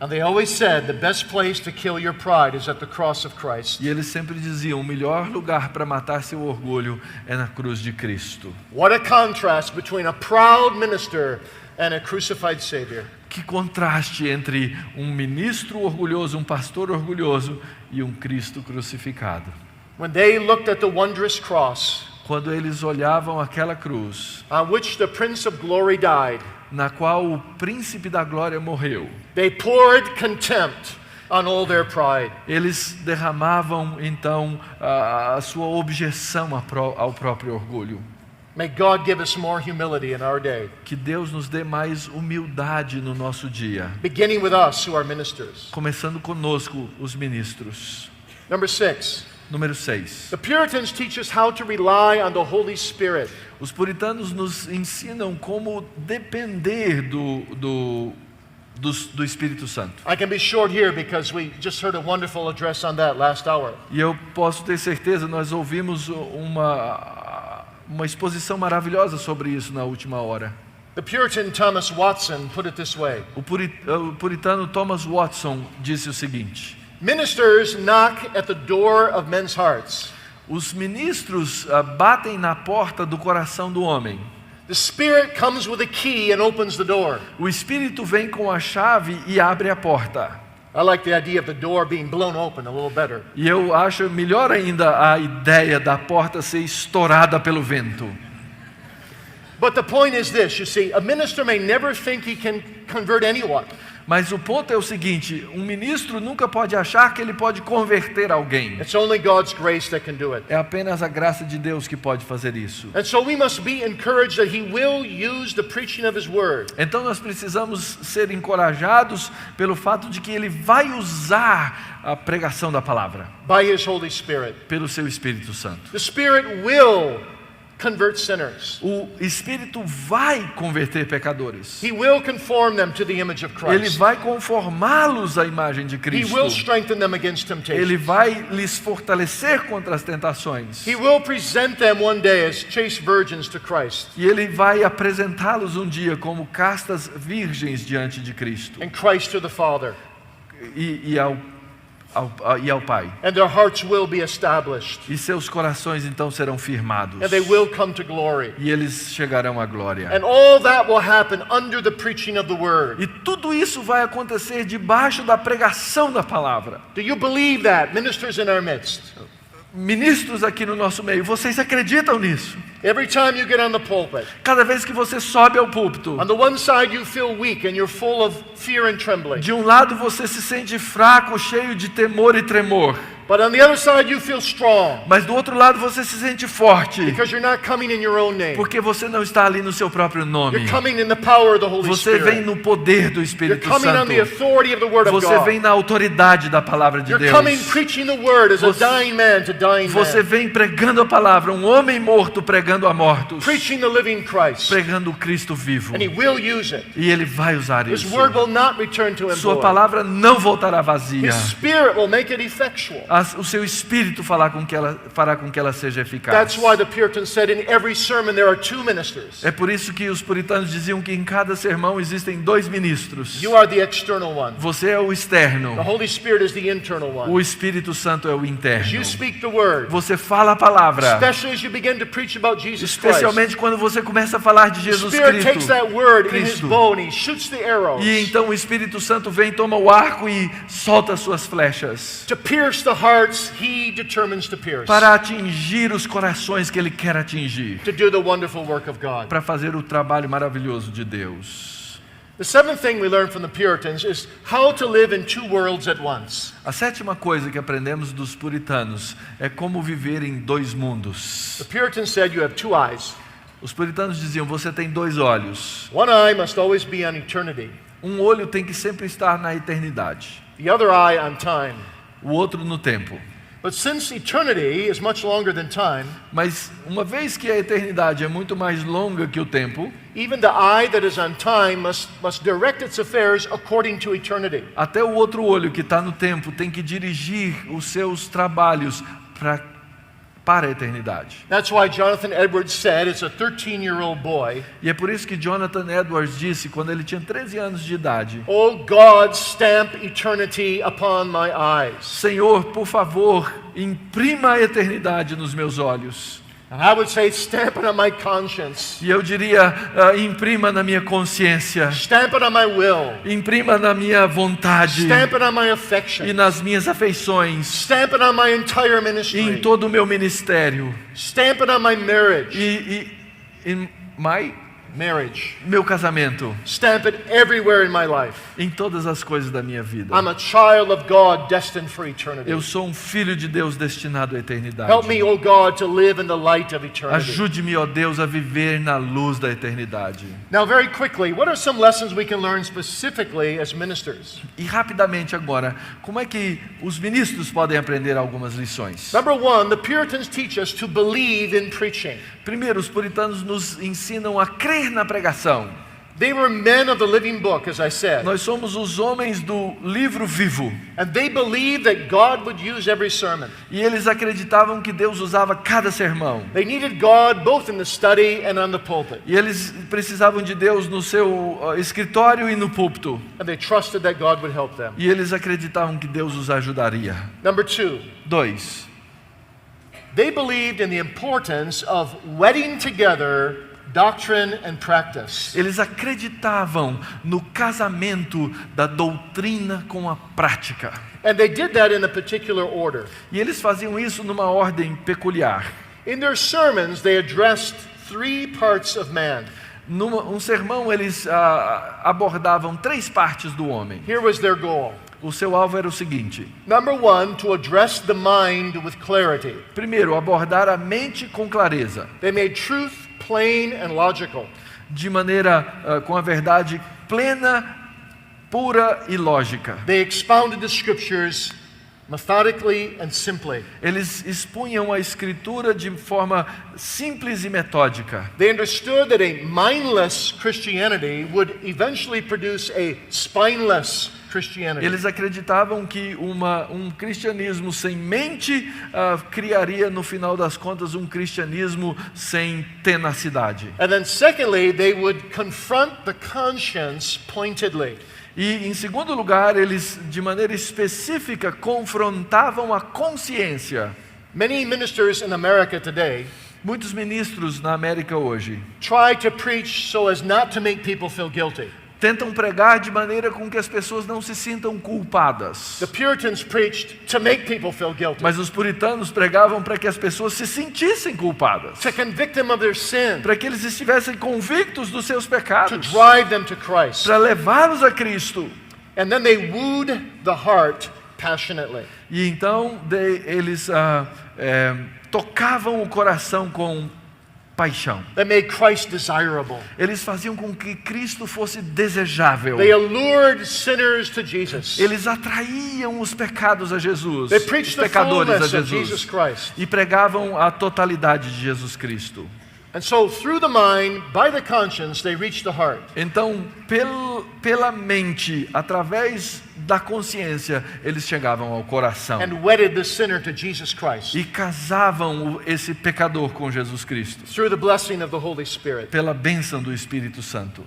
And they always said the best place to kill your pride is at the cross of Christ. E eles sempre diziam: o melhor lugar para matar seu orgulho é na cruz de Cristo. What a contrast between a proud minister and a crucified Savior. Que contraste entre um ministro orgulhoso, um pastor orgulhoso e um Cristo crucificado. When they looked at the wondrous cross Quando eles olhavam aquela cruz, on which the Prince of Glory died, na qual o príncipe da glória morreu, they poured contempt on all their pride. eles derramavam então a sua objeção ao próprio orgulho. May God give us more humility in our day, Que Deus nos dê mais humildade no nosso dia, beginning with us who are ministers. começando conosco, os ministros. Number 6, Número 6. the Puritans teach us how to rely on the Holy Spirit. Os puritanos nos ensinam como depender do Espírito Santo. I can be short here because we just heard a wonderful address on that last hour. E eu posso ter certeza, nós ouvimos uma exposição maravilhosa sobre isso na última hora. The Puritan Thomas Watson put it this way: O puritano Thomas Watson disse o seguinte: ministers knock at the door of men's hearts. os ministros batem na porta do coração do homem. The Spirit comes with a key and opens the door. O Espírito vem com a chave e abre a porta. I like the idea of the door being blown open a little better. E eu acho melhor ainda a ideia da porta ser estourada pelo vento. But the point is this, you see, a minister may never think he can convert anyone. Mas o ponto é o seguinte: um ministro nunca pode achar que ele pode converter alguém. It's only God's grace that can do it. É apenas a graça de Deus que pode fazer isso. And so we must be encouraged that he will use the preaching of his word Então nós precisamos ser encorajados pelo fato de que ele vai usar a pregação da palavra by his Holy Spirit. pelo seu Espírito Santo. The Spirit will convert sinners. O Espírito vai converter pecadores. He will conform them to the image of Ele Christ. vai conformá-los à imagem de He Cristo. will strengthen them against Ele temptation. vai lhes fortalecer contra as tentações. He will present them one day as chaste virgins to Christ. E Ele vai apresentá-los um dia como castas virgens diante de Cristo And Christ to the Father. e ao Pai. And their hearts will be established. E seus corações então serão firmados. And they will come to glory. E eles chegarão à glória. And all that will happen under the preaching of the word. E tudo isso vai acontecer debaixo da pregação da palavra. Do you believe that, ministers in our midst? Ministros aqui no nosso meio, vocês acreditam nisso? Every time you get on the pulpit, Cada vez que você sobe ao púlpito, on the one side you feel weak and you're full of fear and trembling. de um lado você se sente fraco, cheio de temor e tremor. But on the other side you feel strong Mas do outro lado você se sente forte, because you're not coming in your own name. porque você não está ali no seu próprio nome. You're coming in the power of the Holy Você vem Spirit. no poder do You're Espírito coming on the Santo. authority of the Word of Você God. vem na autoridade da palavra de You're coming Deus. preaching the Word as a Você- dying man to dying Você man. vem pregando a palavra, um homem morto pregando a mortos, Preaching the living Christ. pregando o Cristo vivo. And He will use it. E Ele vai usar His isso. Word will not return to Him Sua void. palavra não voltará vazia. His Spirit will make it effectual. O seu Espírito fará com que ela seja eficaz. That's why the Puritans said in every sermon there are two ministers. É por isso que os puritanos diziam que em cada sermão existem dois ministros. You are the external one. Você é o externo. The Holy Spirit is the internal one. O Espírito Santo é o As interno. you speak the Word, Você fala a palavra, especially as you begin to preach about Jesus Christ, especialmente quando você começa a falar de the Jesus Spirit takes Cristo. that Word in His Cristo. bow and He shoots the arrows E então o Espírito Santo vem, toma o arco e solta as suas flechas to pierce the hearts He determines to pierce, para atingir os corações que Ele quer atingir, to do the wonderful work of God. para fazer o trabalho maravilhoso de Deus. The seventh thing we learn from the Puritans is how to live in two worlds at once. A sétima coisa que aprendemos dos puritanos é como viver em dois mundos. The Puritans said you have two eyes. Os puritanos diziam, você tem dois olhos. One eye must always be on eternity, Um olho tem que sempre estar na eternidade, the other eye on time. o outro no tempo. But since eternity is much longer than time, Mas uma vez que a eternidade é muito mais longa que o tempo, even the eye that is on time must direct its affairs according to eternity. até o outro olho que está no tempo tem que dirigir os seus trabalhos para a eternidade. That's why Jonathan Edwards said, as a 13-year-old boy, E é por isso que Jonathan Edwards disse, quando ele tinha 13 anos de idade, "Oh God, stamp eternity upon my eyes." Senhor, por favor, imprima a eternidade nos meus olhos. And I would say, stamp it on my conscience. E eu diria, imprima na minha consciência, Stamp it on my will. imprima na minha vontade Stamp it on my e affection. nas minhas afeições, Stamp it on my entire e em ministry. todo o meu ministério, Stamp it on my marriage. e em meu casamento, Stamp it everywhere in my life. em todas as coisas da minha vida. I'm a child of God destined for eternity. Eu sou um filho de Deus destinado à eternidade. Help me, oh God, to live in the light of eternity. Ajude-me, ó Deus, a viver na luz da eternidade. Now, very quickly, what are some lessons we can learn specifically as ministers? E rapidamente agora, como é que os ministros podem aprender algumas lições? Number one, the Puritans teach us to believe in preaching. Primeiro, os puritanos nos ensinam a crer na pregação. They were men of the living book, as I said, Nós somos os homens do livro vivo. and they believed that God would use every sermon. E eles acreditavam que Deus usava cada sermão. They needed God both in the study and on the pulpit, E eles precisavam de Deus no seu escritório e no púlpito. and they trusted that God would help them. E eles acreditavam que Deus os ajudaria. Number two, 2. they believed in the importance of wedding together doctrine and practice. Eles acreditavam no casamento da doutrina com a prática. And they did that in a particular order. E eles faziam isso numa ordem peculiar. In their sermons, they addressed three parts of man. Num sermão, eles abordavam 3 partes do homem. Here was their goal. O seu alvo era o seguinte: Number one, to address the mind with clarity. primeiro, abordar a mente com clareza, They made truth plain and logical. de maneira com a verdade plena, pura e lógica. They expounded the scriptures methodically and simply. Eles expunham a Escritura de forma simples e metódica. They understood that a mindless Christianity would eventually produce a spineless Christianity. Eles acreditavam que um cristianismo sem mente criaria, no final das contas, um cristianismo sem tenacidade. And then secondly, they would confront the conscience pointedly. E, em segundo lugar, eles, de maneira específica, confrontavam a consciência. Many ministers in America today Muitos ministros na América hoje try to preach so as not to make people feel guilty. tentam pregar de maneira com que as pessoas não se sintam culpadas. The Puritans preached to make people feel guilty, Mas os puritanos pregavam para que as pessoas se sentissem culpadas, to convict them of their sin, para que eles estivessem convictos dos seus to pecados, drive them to Christ. para levá-los a Cristo. And then they wooed the heart passionately. E então eles tocavam o coração com paixão. They made Christ desirable. Eles faziam com que Cristo fosse desejável. They allured sinners to Jesus. Eles atraíam os pecados a Jesus, They os preached the pecadores a fullness of Jesus Jesus, Christ. e pregavam a totalidade de Jesus Cristo. And so through the mind, by the conscience, they reached the heart. Então, pela mente, através da consciência, eles chegavam ao coração And wedded the sinner to Jesus Christ e casavam esse pecador com Jesus Cristo, through the blessing of the Holy Spirit. pela bênção do Espírito Santo.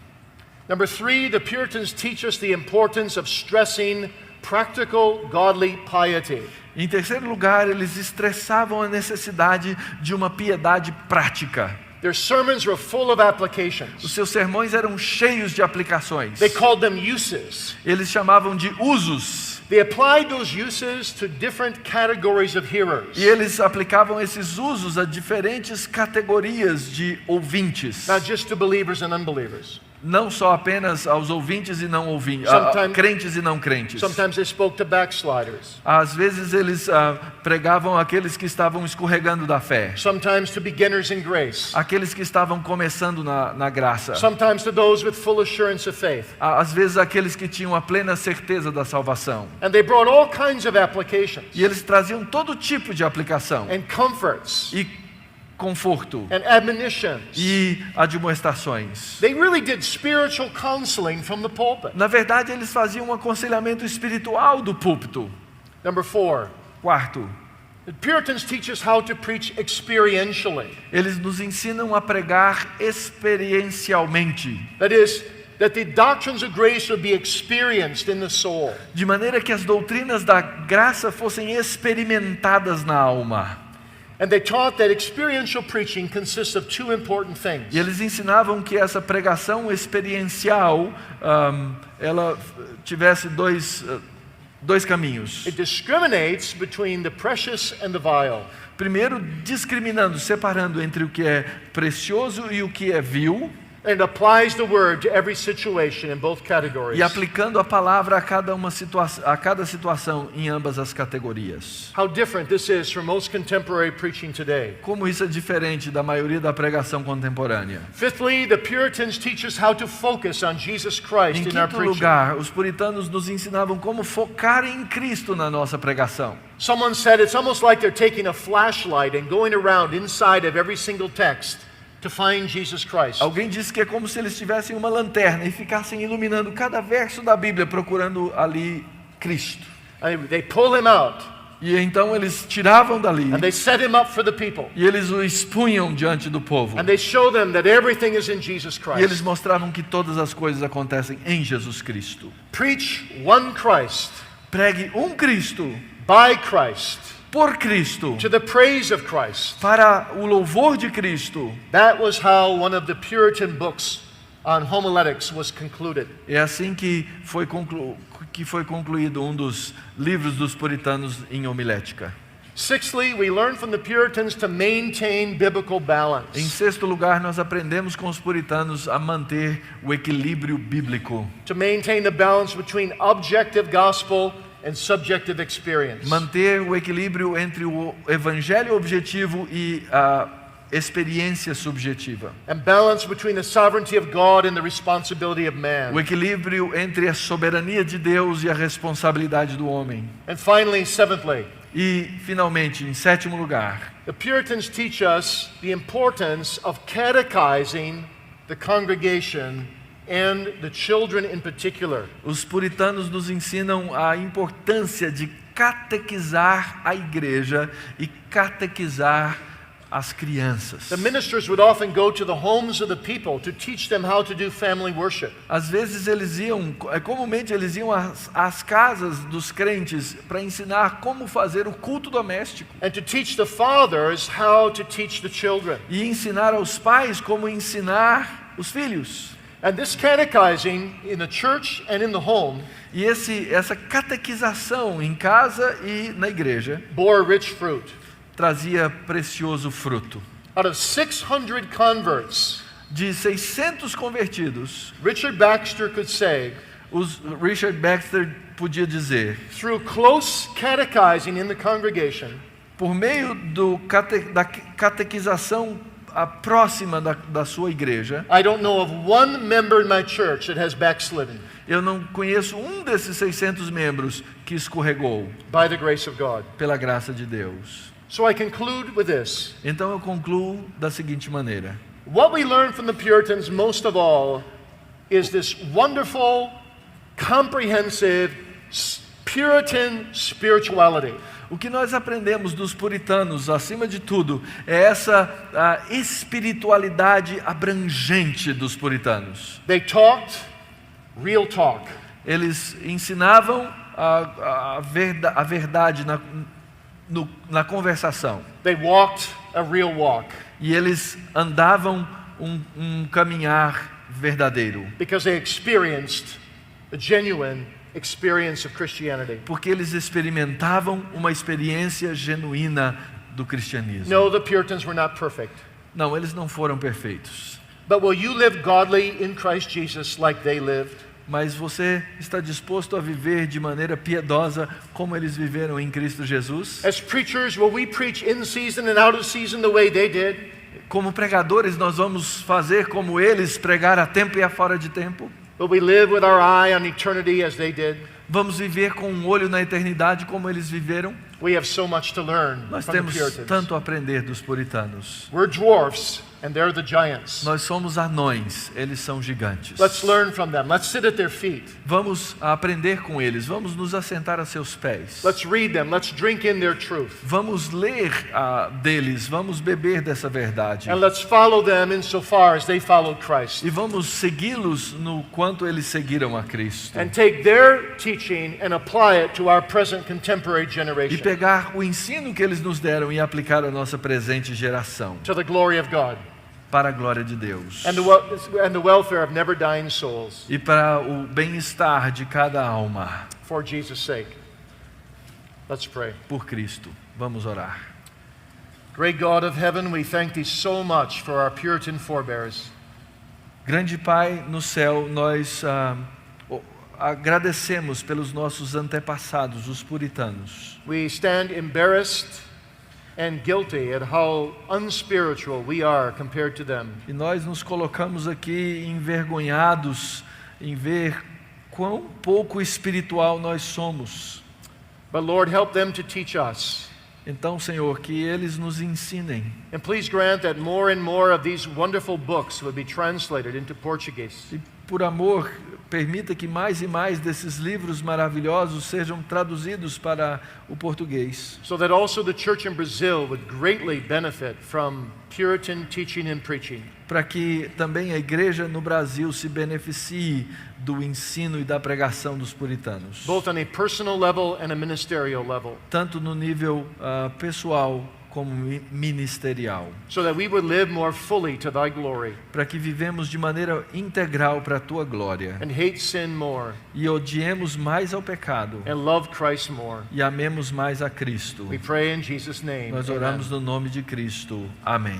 Number 3, the Puritans teach us the importance of stressing practical, godly piety. Em terceiro lugar, eles estressavam a necessidade de uma piedade prática. Their sermons were full of Os applications. seus sermões eram cheios de aplicações. They called them uses. Eles chamavam de usos. They applied those uses to different categories of hearers. E eles aplicavam esses usos a diferentes categorias de ouvintes. Not just to believers and unbelievers. Não só apenas aos ouvintes e não ouvintes, Sometimes- crentes e não crentes. Sometimes they spoke to backsliders. Às vezes eles pregavam aqueles que estavam escorregando da fé, Sometimes to beginners in grace. aqueles que estavam começando na graça, Sometimes to those with full assurance of faith. às vezes aqueles que tinham a plena certeza da salvação. And they brought all kinds of applications E eles traziam todo tipo de aplicação and comforts e conforto and admonitions. e admoestações. They really did spiritual counseling from the pulpit. Na verdade, eles faziam um aconselhamento espiritual do púlpito. Number 4, Quarto, the Puritans teach us how to preach experientially. eles nos ensinam a pregar experiencialmente, That is, that the doctrines of grace would be experienced in the soul. de maneira que as doutrinas da graça fossem experimentadas na alma. And they taught that experiential preaching consists of two important things. E eles ensinavam que essa pregação experiencial ela tivesse dois caminhos. It discriminates between the precious and the vile. Primeiro, discriminando, separando entre o que é precioso e o que é vil, And it applies the word to every situation in both categories. e aplicando a palavra a cada situação em ambas as categorias. How different this is from most contemporary preaching today. Como isso é diferente da maioria da pregação contemporânea. Fifthly, the Puritans teach us how to focus on Jesus Em Christ in our quinto preaching. lugar, os puritanos nos ensinavam como focar em Cristo na nossa pregação. Someone said it's almost like they're taking a flashlight and going around inside of every single text to find Jesus Christ. Alguém disse que é como se eles tivessem uma lanterna e ficassem iluminando cada verso da Bíblia, procurando ali Cristo. And they pull him out E então eles tiravam dali and they set him up for the people. e eles o expunham diante do povo. And they show them that everything is in Jesus E eles Christ. mostravam que todas as coisas acontecem em Jesus Cristo. Preach one Christ, Pregue um Cristo, by Christ, por Cristo, to the praise of Christ. para o louvor de Cristo. That was how one of the Puritan books on homiletics was concluded. É assim que foi concluído um dos livros dos puritanos em homilética. Sixthly, we learn from the Puritans to maintain biblical Em balance. sexto lugar, nós aprendemos com os puritanos a manter o equilíbrio bíblico. To maintain the balance between objective gospel and subjective experience. Manter o equilíbrio entre o evangelho objetivo e a experiência subjetiva. And balance between the sovereignty of God and the responsibility of man. O equilíbrio entre a soberania de Deus e a responsabilidade do homem. And finally, seventhly, E, finalmente, em sétimo lugar, the Puritans teach us the importance of catechizing the congregation and the children in particular. os puritanos nos ensinam a importância de catequizar a igreja e catequizar as crianças. The ministers would often go to the homes of the people to teach them how to do family worship. Às vezes comumente eles iam às casas dos crentes para ensinar como fazer o culto doméstico And to teach the fathers how to teach the children. e ensinar aos pais como ensinar os filhos. And this catechizing in the church and in the home E essa catequização em casa e na igreja bore rich fruit. trazia precioso fruto. Out of 600 converts, De 600 convertidos, Richard Baxter could say, Richard Baxter podia dizer: through close catechizing in the congregation, por meio da catequização próxima da sua igreja, I don't know of one member in my church that has backslidden eu não conheço um desses 600 membros que escorregou by the grace of God. pela graça de Deus. So I conclude with this. Então eu concluo da seguinte maneira: What we learn from the Puritans most of all is this wonderful, comprehensive Puritan spirituality. o que nós aprendemos dos puritanos, acima de tudo, é essa a espiritualidade abrangente dos puritanos. They talked real talk. Eles ensinavam a verdade na conversação. They walked a real walk E eles andavam um caminhar verdadeiro. because they experienced a genuine experience of Christianity. Porque eles experimentavam uma experiência genuína do cristianismo. No, the Puritans were not perfect. Não, eles não foram perfeitos. But will you live godly in Christ Jesus like they lived? Mas você está disposto a viver de maneira piedosa como eles viveram em Cristo Jesus? As preachers, will we preach in season and out of season the way they did? Como pregadores, nós vamos fazer como eles, pregar a tempo e a fora de tempo? Will we live with our eye on eternity as they did? Vamos viver com um olho na eternidade como eles viveram? We have so much to learn Nós from the temos Puritans. tanto a aprender dos puritanos. We're dwarfs and they're the giants. Nós somos anões, eles são gigantes. Let's learn from them. Let's sit at their feet. Vamos aprender com eles, vamos nos assentar a seus pés. Let's read them. Let's drink in their truth. Vamos ler deles, vamos beber dessa verdade. And let's follow them insofar as they followed Christ. E vamos segui-los no quanto eles seguiram a Cristo. And take their teaching and apply it to our present contemporary E generation. pegar o ensino que eles nos deram e aplicar à nossa presente geração, To the glory of God. para a glória de Deus. And the welfare of never dying souls. E para o bem-estar de cada alma, For Jesus' sake. Let's pray. por Cristo. Vamos orar. Great God of heaven, we thank thee so much for our Puritan forebears. Grande Pai no céu, nós agradecemos pelos nossos antepassados, os puritanos. We stand embarrassed and guilty at how unspiritual we are compared to them. E nós nos colocamos aqui envergonhados em ver quão pouco espiritual nós somos. But Lord, help them to teach us. Então, Senhor, que eles nos ensinem. And please grant that more and more of these wonderful books would be translated into Portuguese. E, por amor, permita que mais e mais desses livros maravilhosos sejam traduzidos para o português. So that also the church in Brazil would greatly benefit from Puritan teaching and preaching. Para que também a igreja no Brasil se beneficie do ensino e da pregação dos puritanos. Both on a personal level and a ministerial level. Tanto no nível pessoal como ministerial. So that we would live more fully to thy glory. Para que vivemos de maneira integral para a tua glória. And hate sin more. E odiemos mais ao pecado. And love Christ more. E amemos mais a Cristo. We pray in Jesus' name. Nós oramos no nome de Cristo. Amém.